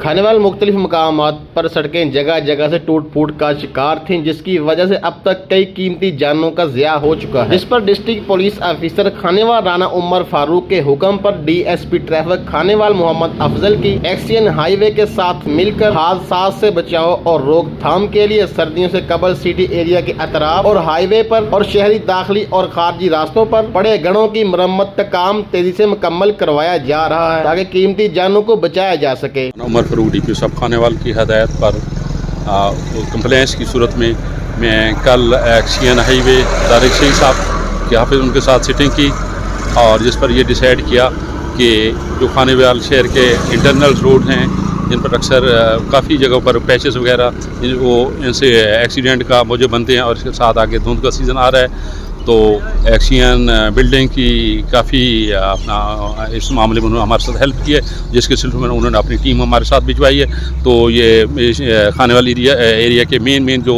کھانے والے مختلف مقامات پر سڑکیں جگہ جگہ سے ٹوٹ پھوٹ کا شکار تھیں، جس کی وجہ سے اب تک کئی قیمتی جانوں کا ضیاع ہو چکا ہے، جس پر ڈسٹرکٹ پولیس آفیسر کھانیوال رانا عمر فاروق کے حکم پر ڈی ایس پی ٹریفک کھانیوال محمد افضل کی ایکسین ہائی وے کے ساتھ مل کر حادثات سے بچاؤ اور روک تھام کے لیے سردیوں سے قبل سٹی ایریا کے اطراف اور ہائی وے پر اور شہری داخلی اور خارجی راستوں پر پڑے گڑھوں کی مرمت کا کام تیزی سے مکمل کروایا جا رہا ہے تاکہ قیمتی جانوں کو بچایا جا سکے۔ عمر فاروق ڈی پی صاحب کھانیوال کی ہدایت پر کمپلینس کی صورت میں کل ایکسین ہائی وے طارق شیخ صاحب کے حافظ ان کے ساتھ سٹنگ کی اور جس پر یہ ڈیسائیڈ کیا کہ جو کھانیوال شہر کے انٹرنل روڈ ہیں جن پر اکثر کافی جگہوں پر پیچز وغیرہ وہ ان سے ایکسیڈنٹ کا موجب بنتے ہیں اور اس کے ساتھ آگے دھند کا سیزن آ رہا ہے، تو ایکسین بلڈنگ کی کافی اپنا اس معاملے میں انہوں نے ہمارے ساتھ ہیلپ کی ہے، جس کے سلسلے میں انہوں نے اپنی ٹیم ہمارے ساتھ بھجوائی ہے۔ تو یہ کھانیوال ایریا کے مین جو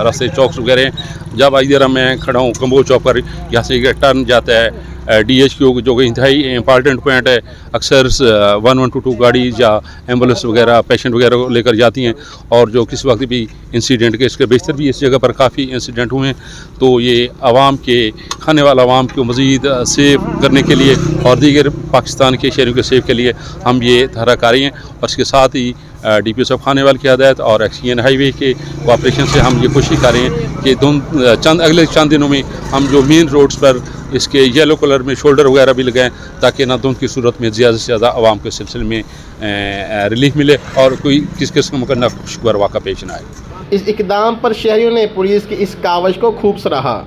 راستے چوکس وغیرہ ہیں، جب ادھر میں کھڑا ہوں کمبو چوک پر، یہاں سے ایک ٹرن جاتا ہے ڈی ایچ کیو جو کہ انتہائی امپارٹنٹ پوائنٹ ہے، اکثر 1122 گاڑی یا ایمبولینس وغیرہ پیشنٹ وغیرہ کو لے کر جاتی ہیں، اور جو کسی وقت بھی انسیڈنٹ کے اس کے بیشتر بھی اس جگہ پر کافی انسیڈنٹ ہوئے ہیں، تو یہ عوام کے کھانے والا عوام کو مزید سیف کرنے کے لیے اور دیگر پاکستان کے شہریوں کے سیف کے لیے ہم یہ دھارا کاری ہیں، اور اس کے ساتھ ہی ڈی پی صاحب کھانیوال کی ہدایت اور ایکسین ہائی وے کے کوآپریشن سے ہم یہ کوشش کر رہے ہیں کہ اگلے چند دنوں میں ہم جو مین روڈز پر اس کے یلو کلر میں شولڈر وغیرہ بھی لگائیں تاکہ نہ دھند کی صورت میں زیادہ سے زیادہ عوام کے سلسلے میں ریلیف ملے اور کوئی کس قسم کا ناخوشگوار واقعہ پیش نہ آئے۔ اس اقدام پر شہریوں نے پولیس کی اس کاوش کو خوب سراہا۔